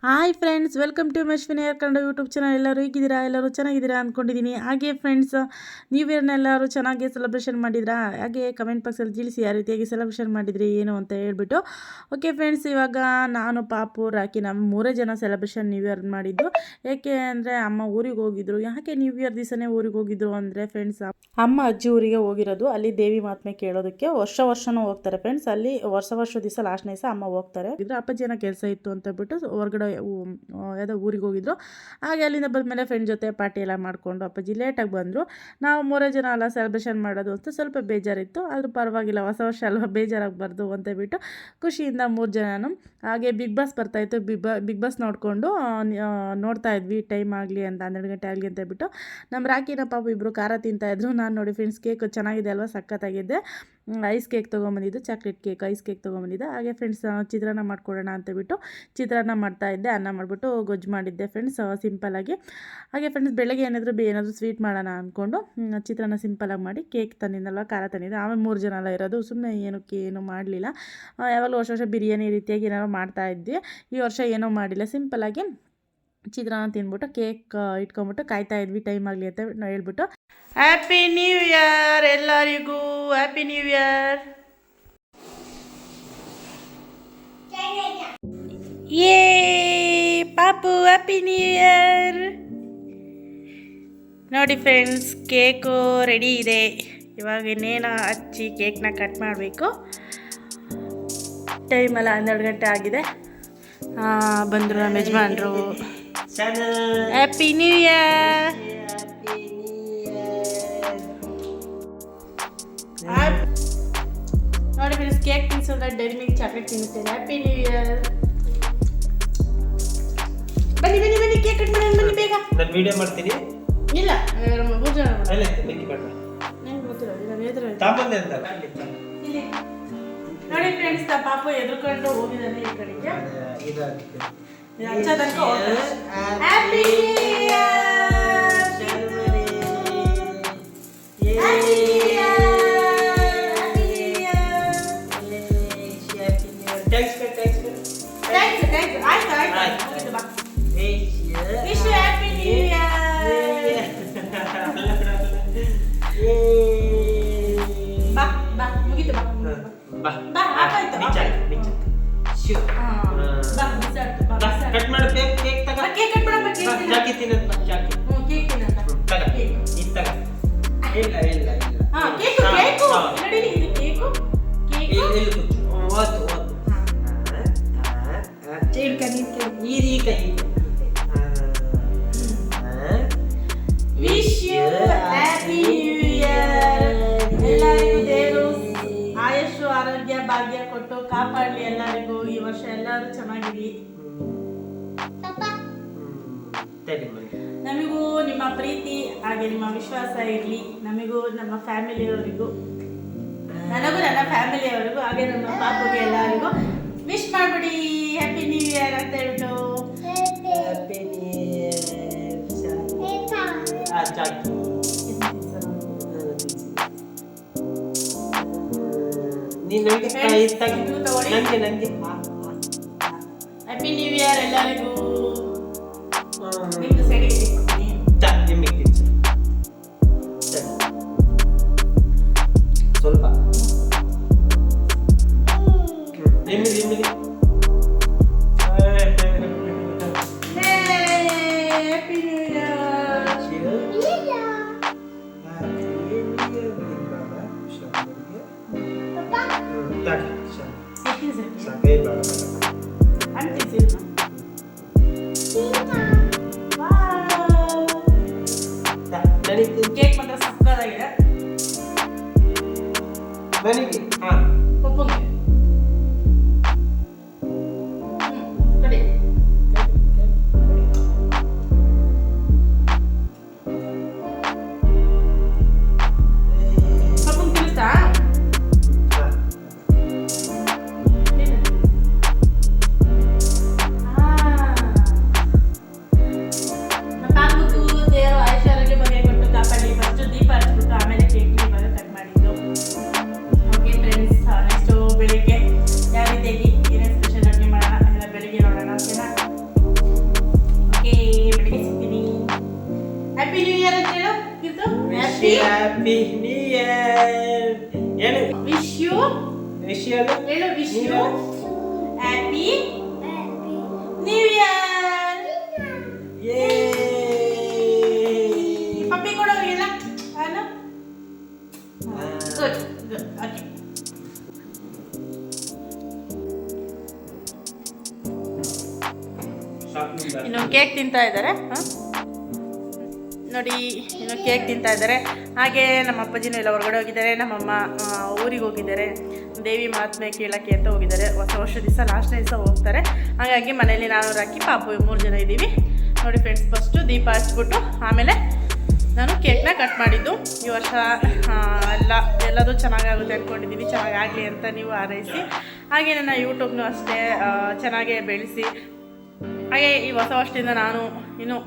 Hi friends, welcome to Ashwini hair Kannada YouTube channel. ಎಲ್ಲರೂ ಹೇಗಿದ್ದೀರಾ? ಎಲ್ಲರೂ ಚೆನ್ನಾಗಿದ್ದೀರಾ ಅಂದ್ಕೊಂಡಿದ್ದೀನಿ. ಹಾಗೆ ಫ್ರೆಂಡ್ಸ್, ನ್ಯೂ ಇಯರ್ನ ಎಲ್ಲರೂ ಚೆನ್ನಾಗಿ ಸೆಲೆಬ್ರೇಷನ್ ಮಾಡಿದ್ರಾ? ಹಾಗೆ ಕಮೆಂಟ್ ಬಾಕ್ಸಲ್ಲಿ ತಿಳಿಸಿ ಯಾವ ರೀತಿಯಾಗಿ ಸೆಲೆಬ್ರೇಷನ್ ಮಾಡಿದ್ರಿ ಏನು ಅಂತ ಹೇಳ್ಬಿಟ್ಟು. ಓಕೆ ಫ್ರೆಂಡ್ಸ್, ಇವಾಗ ನಾನು, ಪಾಪು, ರಾಕಿ ನಮ್ಮ 3 ಜನ ಸೆಲೆಬ್ರೇಷನ್ ನ್ಯೂ ಇಯರ್ ಮಾಡಿದ್ದು. ಏಕೆ ಅಂದರೆ ಅಮ್ಮ ಊರಿಗೆ ಹೋಗಿದ್ರು. ಯಾಕೆ ನ್ಯೂ ಇಯರ್ ದಿವಸನೇ ಊರಿಗೆ ಹೋಗಿದ್ರು ಅಂದರೆ ಫ್ರೆಂಡ್ಸ್, ಅಮ್ಮ ಅಜ್ಜಿ ಊರಿಗೆ ಹೋಗಿರೋದು. ಅಲ್ಲಿ ದೇವಿ ಮಾತ್ಮೆ ಕೇಳೋದಕ್ಕೆ ವರ್ಷನೂ ಹೋಗ್ತಾರೆ ಫ್ರೆಂಡ್ಸ್. ಅಲ್ಲಿ ವರ್ಷ ದಿವಸ ಲಾಸ್ಟ್ನೇ ದಿವಸ ಅಮ್ಮ ಹೋಗ್ತಾರೆ. ಅಪ್ಪಾಜಿ ಏನೋ ಕೆಲಸ ಇತ್ತು ಅಂತ ಬಿಟ್ಟು ಹೊರಗಡೆ ಯಾವುದೋ ಊರಿಗೆ ಹೋಗಿದ್ರು. ಹಾಗೆ ಅಲ್ಲಿಂದ ಬಂದಮೇಲೆ ಫ್ರೆಂಡ್ ಜೊತೆ ಪಾರ್ಟಿ ಎಲ್ಲ ಮಾಡಿಕೊಂಡು ಅಪ್ಪಾಜಿ ಲೇಟಾಗಿ ಬಂದರು. ನಾವು 3 ಜನ ಎಲ್ಲ ಸೆಲೆಬ್ರೇಷನ್ ಮಾಡೋದು ಅಂತ ಸ್ವಲ್ಪ ಬೇಜಾರಿತ್ತು. ಆದರೂ ಪರವಾಗಿಲ್ಲ, ಹೊಸ ವರ್ಷ ಅಲ್ವಾ, ಬೇಜಾರಾಗಬಾರ್ದು ಅಂತ ಬಿಟ್ಟು ಖುಷಿಯಿಂದ 3 ಜನನು. ಹಾಗೆ ಬಿಗ್ ಬಾಸ್ ಬರ್ತಾಯಿತ್ತು. ಬಿಗ್ ಬಾಸ್ ನೋಡ್ತಾ ಇದ್ವಿ. ಟೈಮ್ ಆಗಲಿ ಅಂತ 12 ಗಂಟೆ ಆಗಲಿ ಅಂತ ಬಿಟ್ಟು ನಮ್ಮ ರಾಕಿನ ಪಾಪು ಇಬ್ಬರು ಖಾರ ತಿಂತಾಯಿದ್ರು. ನಾನು ನೋಡಿ ಫ್ರೆಂಡ್ಸ್, ಕೇಕ್ ಚೆನ್ನಾಗಿದೆ ಅಲ್ವಾ, ಸಖತ್ತಾಗಿದ್ದೆ. ಐಸ್ ಕೇಕ್ ತೊಗೊಂಬಂದಿದ್ದು, ಚಾಕ್ಲೇಟ್ ಕೇಕ್, ಐಸ್ ಕೇಕ್ ತೊಗೊಂಬಂದಿದ್ದೆ. ಹಾಗೆ ಫ್ರೆಂಡ್ಸ್, ಚಿತ್ರಾನ್ನ ಮಾಡ್ಕೊಡೋಣ ಅಂತ ಬಿಟ್ಟು ಚಿತ್ರಾನ್ನ ಮಾಡ್ತಾಯಿದ್ದೆ. ಅನ್ನ ಮಾಡಿಬಿಟ್ಟು ಗೊಜ್ಜು ಮಾಡಿದ್ದೆ ಫ್ರೆಂಡ್ಸ್, ಸಿಂಪಲ್ಲಾಗಿ. ಹಾಗೆ ಫ್ರೆಂಡ್ಸ್, ಬೆಳಗ್ಗೆ ಏನಾದರೂ ಸ್ವೀಟ್ ಮಾಡೋಣ ಅಂದ್ಕೊಂಡು ಚಿತ್ರಾನ್ನ ಸಿಂಪಲಾಗಿ ಮಾಡಿ, ಕೇಕ್ ತಂದಿದ್ದಲ್ವ, ಖಾರ ತಂದಿದ್ದೆ. ಆಮೇಲೆ 3 ಜನ ಎಲ್ಲ ಇರೋದು, ಸುಮ್ಮನೆ ಏನೂ ಮಾಡಲಿಲ್ಲ. ಯಾವಾಗಲೂ ವರ್ಷ ಬಿರಿಯಾನಿ ರೀತಿಯಾಗಿ ಏನಾದ್ರು ಮಾಡ್ತಾಯಿದ್ವಿ. ಈ ವರ್ಷ ಏನೂ ಮಾಡಿಲ್ಲ, ಸಿಂಪಲ್ಲಾಗಿ ಚಿತ್ರಾನ್ನ ತಿಂದ್ಬಿಟ್ಟು ಕೇಕ್ ಇಟ್ಕೊಂಬಿಟ್ಟು ಕಾಯ್ತಾ ಇದ್ವಿ, ಟೈಮ್ ಆಗಲಿ ಅಂತ ಹೇಳ್ಬಿಟ್ಟು. ಹ್ಯಾಪಿ ನ್ಯೂ ಇಯರ್ ಎಲ್ಲರಿಗೂ, ಹ್ಯಾಪಿ ನ್ಯೂ ಇಯರ್. ಯೇ ಪಾಪು, ಹ್ಯಾಪಿ ನ್ಯೂ ಇಯರ್. ನೋಡಿ ಫ್ರೆಂಡ್ಸ್, ಕೇಕು ರೆಡಿ ಇದೆ. ಇವಾಗ ಇನ್ನೇನು ಹಚ್ಚಿ ಕೇಕ್ನ ಕಟ್ ಮಾಡಬೇಕು. ಟೈಮೆಲ್ಲ 12 ಗಂಟೆ ಆಗಿದೆ. ಬಂದರು ನಮ್ಮ ಯಜಮಾನ್ರು. Happy new year. ನೋಡಿ ಫ್ರೆಂಡ್ಸ್, ಕೇಕ್ ತಿನ್ಸೋದ್ರೆ ಡೈರಿ ಮಿಲ್ಕ್ ಚಾಕ್ಲೇಟ್ ತಿನ್ನುತ್ತೇನೆ. Happy new year. ಬನ್ನಿ ಕೇಕ್ ಕಟ್ ಮಾಡೋಣ, ಬನ್ನಿ ಬೇಗ. ನಾನು ವಿಡಿಯೋ ಮಾಡ್ತೀನಿ. ಇಲ್ಲ, ನೋಡಿ ಫ್ರೆಂಡ್ಸ್, ಪಾಪು ಎದುರ್ಕೊಂಡು ಹೋಗಿದ್ದಾನೆ ಈ ಕಡೆಗೆ. ಹ್ಯಾಪಿ ಕಟ್ ಮಾಡು, ಕೇಕ್ ತಗ. ಕೇಕ್ ಕಟ್ ಮಾಡು, ಜಾಕಿ ತಿನ್ನೋದು, ಜಾಕಿ. ಕೇಕ್ ತಿನ್ನೋದು. ತಗ, ಇದು ತಗ. ಇಲ್ಲ. ಕೇಕು ನೋಡಿ, ಇದು ಕೇಕು. ಇಲ್ಲಿ ಕೂತು. ಓದು. ಈ ಕೈ. Wish you happy new year. ಎಲ್ಲರಿಗೂ ದೇವರು ಆಯುಷು ಆರೋಗ್ಯ ಭಾಗ್ಯ ಕೊಟ್ಟು ಕಾಪಾಡಲಿ ಎಲ್ಲರಿಗೂ. ಈ ವರ್ಷ ಎಲ್ಲರೂ ಚೆನ್ನಾಗಿರಿ. ನಮಗೂ ನಿಮ್ಮ ಪ್ರೀತಿ ಹಾಗೆ ನಿಮ್ಮ ವಿಶ್ವಾಸ ಇರಲಿ. ನಮಗೂ ನಮ್ಮ ಫ್ಯಾಮಿಲಿಯವರಿಗೂ, ನನಗೂ ನನ್ನ ಫ್ಯಾಮಿಲಿಯವರಿಗೂ ಹಾಗೆ ನಮ್ಮ ಪಾಪುಗೆ ಎಲ್ಲರಿಗೂ ವಿಶ್ ಮಾಡಿಬಿಡಿ ಹ್ಯಾಪಿ ನ್ಯೂ ಇಯರ್ ಅಂತ ಹೇಳ್ಬಿಟ್ಟು. Happy new year. Happy new year ಎಲ್ಲರಿಗೂ. ನಿಮ್ದು ಸೈಡಿಗೆ ಸ್ವಲ್ಪ ನಿಮಗೆ ಕೇಕ್ ಮಾತ್ರ ಸಕ್ಕತ್ತಾಗಿದೆ. ನನಗೆ ಪಪ್ಪಂಗೆ ಕಡೆ ಪಪ್ಪಂಗೆ ತಿನ್ನಿಸ್ತಾ? ದೀಪ ಹಚ್ಬಿಟ್ಟು ಆಮೇಲೆ ಕೇಕ್ ಕಟ್ ಮಾಡಿದ್ದು. Okay happy new year. ಏನು ವಿಶ್ ಯು ವಿಷಯ ಹೇಳು wish you happy new year. ಪಪ್ಪಿ ಕೊಡೋರು ಇಲ್ಲ ಅಲ್ಲ ಗುಡ್ ಗುಡ್ ಓಕೆ. ಇನ್ನು ಕೇಕ್ ತಿಂತಾ ಇದ್ದಾರೆ. ನೋಡಿ ಇನ್ನು ಕೇಕ್ ತಿಂತಾ ಇದ್ದಾರೆ. ಹಾಗೆ ನಮ್ಮ ಅಪ್ಪಾಜಿನೂ ಎಲ್ಲ ಹೊರಗಡೆ ಹೋಗಿದ್ದಾರೆ. ನಮ್ಮಮ್ಮ ಊರಿಗೆ ಹೋಗಿದ್ದಾರೆ, ದೇವಿ ಮಹಾತ್ಮೆ ಕೇಳೋಕ್ಕೆ ಅಂತ ಹೋಗಿದ್ದಾರೆ. ಹೊಸ ವರ್ಷ ದಿವಸ ಲಾಸ್ಟ್ನೇ ದಿವಸ ಹೋಗ್ತಾರೆ. ಹಾಗಾಗಿ ಮನೇಲಿ ನಾನು ರಾಕಿ ಪಾಪು 3 ಜನ ಇದ್ದೀವಿ. ನೋಡಿ ಫ್ರೆಂಡ್ಸ್, ಫಸ್ಟು ದೀಪ ಹಚ್ಬಿಟ್ಟು ಆಮೇಲೆ ನಾನು ಕೇಕ್ನ ಕಟ್ ಮಾಡಿದ್ದು. ಈ ವರ್ಷ ಎಲ್ಲದೂ ಚೆನ್ನಾಗಾಗುತ್ತೆ ಅಂದ್ಕೊಂಡಿದ್ದೀವಿ. ಚೆನ್ನಾಗಾಗಲಿ ಅಂತ ನೀವು ಹಾರೈಸಿ. ಹಾಗೆ ನನ್ನ ಯೂಟ್ಯೂಬ್ನೂ ಅಷ್ಟೇ ಚೆನ್ನಾಗೇ ಬೆಳೆಸಿ. ಹಾಗೆ ಈ ಹೊಸ ವರ್ಷದಿಂದ ನಾನು ಇನ್ನೂ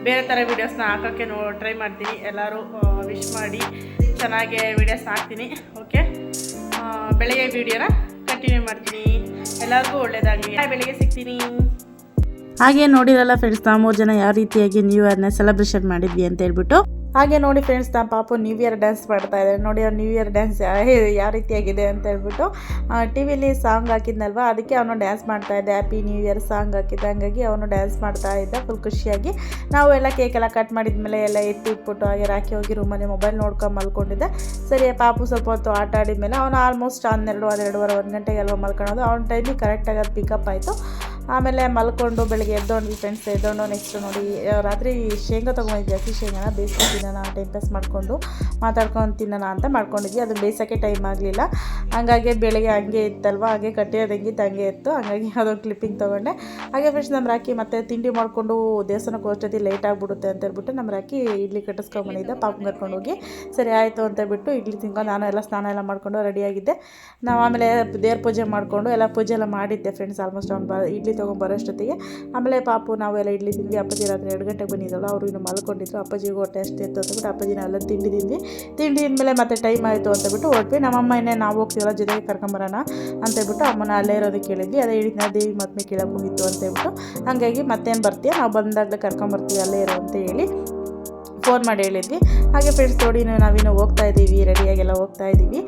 ಬೇರೆ ಥರ ವೀಡಿಯೋಸ್ನ ಹಾಕೋಕ್ಕೆ ಟ್ರೈ ಮಾಡ್ತೀನಿ. ಎಲ್ಲರೂ ವಿಶ್ ಮಾಡಿ ಚೆನ್ನಾಗೆ ವೀಡಿಯೋಸ್ ಹಾಕ್ತೀನಿ. ಓಕೆ, ಬೆಳಗ್ಗೆ ವೀಡಿಯೋನ ಕಂಟಿನ್ಯೂ ಮಾಡ್ತೀನಿ. ಎಲ್ಲರಿಗೂ ಒಳ್ಳೆಯದಾಗಲಿ. ಬೆಳಗ್ಗೆ ಸಿಗ್ತೀನಿ. ಹಾಗೆ ನೋಡಿರಲ್ಲ ಫ್ರೆಂಡ್ಸ್, ನಾವು 3 ಜನ ಯಾವ ರೀತಿಯಾಗಿ ನ್ಯೂ ಇಯರ್ನ ಸೆಲೆಬ್ರೇಷನ್ ಮಾಡಿದ್ವಿ ಅಂತ ಹೇಳ್ಬಿಟ್ಟು. ಹಾಗೆ ನೋಡಿ ಫ್ರೆಂಡ್ಸ್, ನಮ್ಮ ಪಾಪು ನ್ಯೂ ಇಯರ್ ಡ್ಯಾನ್ಸ್ ಮಾಡ್ತಾ ಇದ್ದಾರೆ. ನೋಡಿ ಅವ್ರು ನ್ಯೂ ಇಯರ್ ಡ್ಯಾನ್ಸ್ ಯಾವ ರೀತಿಯಾಗಿದೆ ಅಂತ ಹೇಳ್ಬಿಟ್ಟು ಟಿ ವಿಲಿ ಸಾಂಗ್ ಹಾಕಿದ್ನಲ್ವ, ಅದಕ್ಕೆ ಅವನು ಡ್ಯಾನ್ಸ್ ಮಾಡ್ತಾ ಇದ್ದೆ. ಹ್ಯಾಪಿ ನ್ಯೂ ಇಯರ್ ಸಾಂಗ್ ಹಾಕಿದ್ದೆ. ಹಂಗಾಗಿ ಅವನು ಡ್ಯಾನ್ಸ್ ಮಾಡ್ತಾ ಇದ್ದ ಫುಲ್ ಖುಷಿಯಾಗಿ. ನಾವು ಎಲ್ಲ ಕೇಕೆಲ್ಲ ಕಟ್ ಮಾಡಿದ್ಮೇಲೆ ಎಲ್ಲ ಇಟ್ಬಿಟ್ಟು ಹಾಗೆ ರಾಕಿ ಹೋಗಿ ರೂಮಲ್ಲಿ ಮೊಬೈಲ್ ನೋಡ್ಕೊಂಡು ಮಲ್ಕೊಂಡಿದ್ದೆ. ಸರಿ, ಪಾಪು ಸ್ವಲ್ಪ ಹೊತ್ತು ಆಟ ಆಡಿದ್ಮೇಲೆ ಅವನು ಆಲ್ಮೋಸ್ಟ್ 12:30 1 ಗಂಟೆಗೆ ಅಲ್ವ ಮಲ್ಕೊಳ್ಳೋದು. ಅವ್ನ ಟೈಮಿಗೆ ಕರೆಕ್ಟಾಗಿ ಅದು ಪಿಕಪ್ ಆಯಿತು. ಆಮೇಲೆ ಮಲ್ಕೊಂಡು ಬೆಳಗ್ಗೆ ಎದ್ದೊಂಡ್ವಿ ಫ್ರೆಂಡ್ಸ್. ಎದ್ದೊಂಡು ನೆಕ್ಸ್ಟ್ ನೋಡಿ ರಾತ್ರಿ ಶೇಂಗಾ ತೊಗೊಂಡಿದ್ವಿ. ಹಸಿ ಶೇಂಗಾನ ಬೇಯಿಸ್ಕೊಂಡು ತಿನ್ನೋಣ, ಟೈಮ್ ಪಾಸ್ ಮಾಡಿಕೊಂಡು ಮಾತಾಡ್ಕೊಂಡು ತಿನ್ನೋಣ ಅಂತ ಮಾಡ್ಕೊಂಡಿದ್ವಿ. ಅದು ಬೇಯಿಸೋಕ್ಕೆ ಟೈಮ್ ಆಗಲಿಲ್ಲ. ಹಂಗಾಗಿ ಬೆಳಗ್ಗೆ ಹಂಗೆ ಇತ್ತಲ್ವ, ಹಾಗೆ ಕಟ್ಟಿಯೋದಂಗಿತ್ತು ಹಂಗೆ ಇತ್ತು. ಹಂಗಾಗಿ ಅದೊಂದು ಕ್ಲಿಪ್ಪಿಂಗ್ ತೊಗೊಂಡೆ. ಹಾಗೆ ಫ್ರೆಂಡ್ಸ್, ನಮ್ಮ ರಾಕಿ ಮತ್ತೆ ತಿಂಡಿ ಮಾಡಿಕೊಂಡು ದೇವಸ್ಥಾನಕ್ಕೆ ಹೋಗೋಷ್ಟೊತ್ತಿಗೆ ಲೇಟ್ ಆಗಿಬಿಡುತ್ತೆ ಅಂತ ಹೇಳ್ಬಿಟ್ಟು ನಮ್ಮ ರಾಕಿ ಇಡ್ಲಿ ಕಟ್ಟಿಸ್ಕೊಂಬಂದಿದ್ದೆ ಪಾಪು ಕರ್ಕೊಂಡೋಗಿ. ಸರಿ ಆಯಿತು ಅಂತ ಹೇಳ್ಬಿಟ್ಟು ಇಡ್ಲಿ ತಿನ್ಕೊಂಡು ನಾನು ಎಲ್ಲ ಸ್ನಾನ ಎಲ್ಲ ಮಾಡಿಕೊಂಡು ರೆಡಿಯಾಗಿದ್ದೆ. ನಾವು ಆಮೇಲೆ ದೇವ್ರ ಪೂಜೆ ಮಾಡಿಕೊಂಡು ಎಲ್ಲ ಪೂಜೆ ಎಲ್ಲ ಮಾಡಿದ್ದೆ ಫ್ರೆಂಡ್ಸ್. ಆಲ್ಮೋಸ್ಟ್ ಅವ್ನು ಇಡ್ಲಿ ತೊಗೊಂಬರೋಷ್ಟೊತ್ತಿಗೆ ಆಮೇಲೆ ಪಾಪು ನಾವೆಲ್ಲ ಇಡ್ಲಿ ತಿಂದ್ವಿ. ಅಪ್ಪಾಜಿ ರಾತ್ರಿ 2 ಗಂಟೆಗೆ ಬಂದಿದ್ದಲ್ಲ, ಅವರು ಇನ್ನು ಮಲ್ಕೊಂಡಿದ್ರು. ಅಪ್ಪಾಜಿಗೂ ಹೊಟ್ಟೆ ಅಷ್ಟೇ ಇತ್ತು ಅಂತಬಿಟ್ಟು ಅಪ್ಪಾಜಿನ ಎಲ್ಲ ತಿಂಡಿ ತಿಂದ್ಮೇಲೆ ಮತ್ತೆ ಟೈಮ್ ಆಯಿತು ಅಂತಬಿಟ್ಟು ಹೊರಟ್ವಿ. ನಮ್ಮಮ್ಮ ಇನ್ನೇ ನಾವು ಹೋಗ್ತೀವಲ್ಲ ಜೊತೆಗೆ ಕರ್ಕೊಂಬರೋಣ ಅಂತೇಳ್ಬಿಟ್ಟು ಅಮ್ಮನ ಅಲ್ಲೇ ಇರೋದಕ್ಕೆ ಕೇಳಿದ್ವಿ. ಅದೇ ಹೇಳಿದ್ನ ದೇವಿ ಮಹಾತ್ಮೆ ಕೇಳಕ್ಕೆ ಹೋಗಿತ್ತು ಅಂತೇಳ್ಬಿಟ್ಟು. ಹಾಗಾಗಿ ಮತ್ತೇನು ಬರ್ತೀಯ, ನಾವು ಬಂದಾಗಲೇ ಕರ್ಕೊಂಬರ್ತೀವಿ ಅಲ್ಲೇ ಇರೋ ಅಂತ ಹೇಳಿ ಫೋನ್ ಮಾಡಿ ಹೇಳಿದ್ವಿ. ಹಾಗೆ ಫ್ರೆಂಡ್ಸ್ ನೋಡಿ ನಾವಿನ್ನು ಹೋಗ್ತಾ ಇದ್ದೀವಿ, ರೆಡಿಯಾಗೆಲ್ಲ ಹೋಗ್ತಾ ಇದ್ದೀವಿ.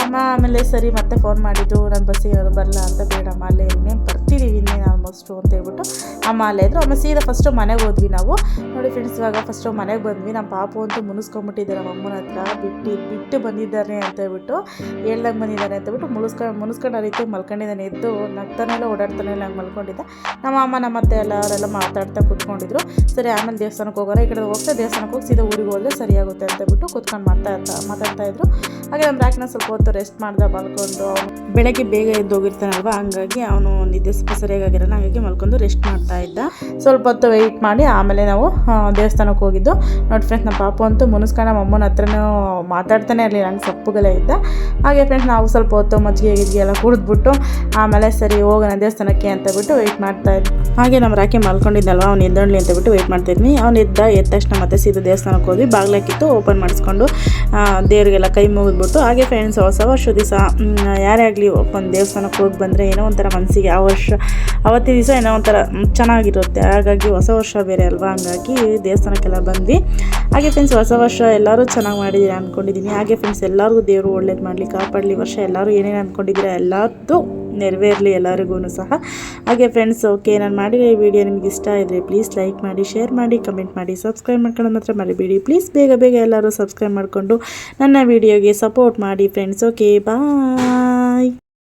ಆಮೇಲೆ ಸರಿ ಮತ್ತೆ ಫೋನ್ ಮಾಡಿದ್ದು, ನಾನು ಬಸ್ಸಿಗೆ ಬರಲ್ಲ ಅಂತ. ಬೇಡಮ್ಮ ಅಲ್ಲೇ ಇನ್ನೇನು ಬರ್ತಿದ್ದೀವಿ ಇನ್ನೇನು ಆಲ್ಮೋಸ್ಟು ಅಂತ ಹೇಳ್ಬಿಟ್ಟು ಅಮ್ಮ ಅಲ್ಲೇ ಇದ್ರು. ಆಮೇಲೆ ಸೀದಾ ಫಸ್ಟು ಮನೆಗೆ ಹೋದ್ವಿ ನಾವು. ನೋಡಿ ಫ್ರೆಂಡ್ಸ್, ಇವಾಗ ಫಸ್ಟು ಮನೆಗೆ ಬಂದ್ವಿ. ನಮ್ಮ ಪಾಪು ಅಂತೂ ಮುನಿಸ್ಕೊಂಡ್ಬಿಟ್ಟಿದ್ದಾರೆ ನಮ್ಮ ಅಮ್ಮನ ಹತ್ರ. ಬಿಟ್ಟು ಬಂದಿದ್ದಾರೆ ಅಂತ ಹೇಳ್ಬಿಟ್ಟು ಹೇಳ್ದಂಗೆ ಬಂದಿದ್ದಾರೆ ಅಂತ ಹೇಳ್ಬಿಟ್ಟು ಮುನಿಸ್ಕೊಂಡು ಅರಿತು ಮಲ್ಕೊಂಡಿದ್ದಾನೆ. ಎದ್ದು ನಗ್ತಾನೆಲ್ಲ ಓಡಾಡ್ತಾನೆ ಇಲ್ಲ, ಹಂಗೆ ಮಲ್ಕೊಂಡಿದ್ದೆ. ನಮ್ಮ ಅಮ್ಮ ನಮ್ಮ ಅತ್ತೆ ಅವರೆಲ್ಲ ಮಾತಾಡ್ತಾ ಕೂತ್ಕೊಂಡಿದ್ರು. ಸರಿ ಆಮೇಲೆ ದೇವಸ್ಥಾನಕ್ಕೆ ಹೋಗೋಣ, ಈ ಕಡೆ ಹೋಗ್ತಾ ದೇವಸ್ಥಾನಕ್ಕೆ ಹೋಗಿ ಸೀದಾ ಊರಿಗೆ ಹೋದರೆ ಸರಿಯಾಗುತ್ತೆ ಅಂತ ಬಿಟ್ಟು ಕೂತ್ಕೊಂಡು ಮಾತಾಡ್ತಾ ಇದ್ರು. ಹಾಗೆ ನಮ್ಮ ರಾಕಿನ ಸ್ವಲ್ಪ ಹೊತ್ತು ರೆಸ್ಟ್ ಮಾಡ್ದೆ ಮಲ್ಕೊಂಡು. ಅವನು ಬೆಳಗ್ಗೆ ಬೇಗ ಎದ್ದು ಹೋಗಿರ್ತಾನಲ್ವ, ಹಂಗಾಗಿ ಅವನು ನಿದ್ದೆ ಸ್ವಲ್ಪ ಸರಿಯಾಗಿರೋಲ್ಲ. ಹಾಗಾಗಿ ಮಲ್ಕೊಂಡು ರೆಸ್ಟ್ ಮಾಡ್ತಾ ಇದ್ದ. ಸ್ವಲ್ಪ ಹೊತ್ತು ವೆಯ್ಟ್ ಮಾಡಿ ಆಮೇಲೆ ನಾವು ದೇವಸ್ಥಾನಕ್ಕೆ ಹೋಗಿದ್ದು. ನೋಡಿ ಫ್ರೆಂಡ್ಸ್, ನಮ್ಮ ಪಾಪು ಅಂತೂ ಮುನಿಸ್ಕೊಂಡು ನಮ್ಮ ಅಮ್ಮನ ಹತ್ರನೂ ಮಾತಾಡ್ತಾನೆ ಇರಲಿಲ್ಲ, ಹಂಗೆ ಸಪ್ಪುಗಳೇ ಇದ್ದ. ಹಾಗೆ ಫ್ರೆಂಡ್ಸ್, ನಾವು ಸ್ವಲ್ಪ ಹೊತ್ತು ಮಜ್ಜಿಗೆ ಎಲ್ಲ ಕುಡಿದ್ಬಿಟ್ಟು ಆಮೇಲೆ ಸರಿ ಹೋಗೋಣ ದೇವಸ್ಥಾನಕ್ಕೆ ಅಂತ ಬಿಟ್ಟು ವೆಯ್ಟ್ ಮಾಡ್ತಾ ಇದ್ವಿ. ಹಾಗೆ ನಮ್ಮ ರಾಕಿ ಮಲ್ಕೊಂಡಿದ್ದಲ್ವ, ಅವ್ನು ಎದ್ದೊಳ್ಳಿ ಅಂತ ಬಿಟ್ಟು ವೆಯ್ಟ್ ಮಾಡ್ತಿದ್ವಿ. ಅವ್ನು ಎದ್ದ ತಕ್ಷಣ ಮತ್ತೆ ಸೀದಾ ದೇವಸ್ಥಾನಕ್ಕೆ ಹೋದ್ವಿ. ಬಾಗ್ಲಾಕಿತ್ತು, ಓಪನ್ ಮಾಡಿಸ್ಕೊಂಡು ದೇವರಿಗೆಲ್ಲ ಕೈ ಮುಗಿದ್ಬಿಟ್ಟು. ಹಾಗೆ ಫ್ರೆಂಡ್ಸ್, ಹೊಸ ವರ್ಷ ದಿವಸ ಯಾರೇ ಆಗಲಿ ಒಂದು ದೇವಸ್ಥಾನಕ್ಕೆ ಹೋಗಿ ಬಂದರೆ ಏನೋ ಒಂಥರ ಮನಸ್ಸಿಗೆ ಅವತ್ತಿನ ದಿವಸ ಏನೋ ಒಂಥರ ಚೆನ್ನಾಗಿರುತ್ತೆ. ಹಾಗಾಗಿ ಹೊಸ ವರ್ಷ ಬೇರೆ ಅಲ್ವಾ, ಹಂಗಾಗಿ ದೇವಸ್ಥಾನಕ್ಕೆಲ್ಲ ಬಂದ್ವಿ. ಹಾಗೆ ಫ್ರೆಂಡ್ಸ್, ಹೊಸ ವರ್ಷ ಎಲ್ಲರೂ ಚೆನ್ನಾಗಿ ಮಾಡಿದ್ದೀರ ಅಂದ್ಕೊಂಡಿದ್ದೀನಿ. ಹಾಗೆ ಫ್ರೆಂಡ್ಸ್, ಎಲ್ಲರಿಗೂ ದೇವರು ಒಳ್ಳೇದು ಮಾಡಲಿ, ಕಾಪಾಡಲಿ. ವರ್ಷ ಎಲ್ಲರೂ ಏನೇನು ಅಂದ್ಕೊಂಡಿದ್ದೀರ ಎಲ್ಲದೂ ನೆರವೇರಲಿ ಎಲ್ಲರಿಗೂ ಸಹ. ಹಾಗೆ ಫ್ರೆಂಡ್ಸ್, ಓಕೆ, ನಾನು ಮಾಡಿರೋ ಈ ವಿಡಿಯೋ ನಿಮ್ಗೆ ಇಷ್ಟ ಇದ್ದರೆ ಪ್ಲೀಸ್ ಲೈಕ್ ಮಾಡಿ, ಶೇರ್ ಮಾಡಿ, ಕಮೆಂಟ್ ಮಾಡಿ, ಸಬ್ಸ್ಕ್ರೈಬ್ ಮಾಡ್ಕೊಳ್ಳೋದು ಮಾತ್ರ ಮರಿಬೇಡಿ ಪ್ಲೀಸ್. ಬೇಗ ಎಲ್ಲರೂ ಸಬ್ಸ್ಕ್ರೈಬ್ ಮಾಡಿಕೊಂಡು ನನ್ನ ವಿಡಿಯೋಗೆ ಸಪೋರ್ಟ್ ಮಾಡಿ ಫ್ರೆಂಡ್ಸ್. ಓಕೆ, ಬಾಯ್.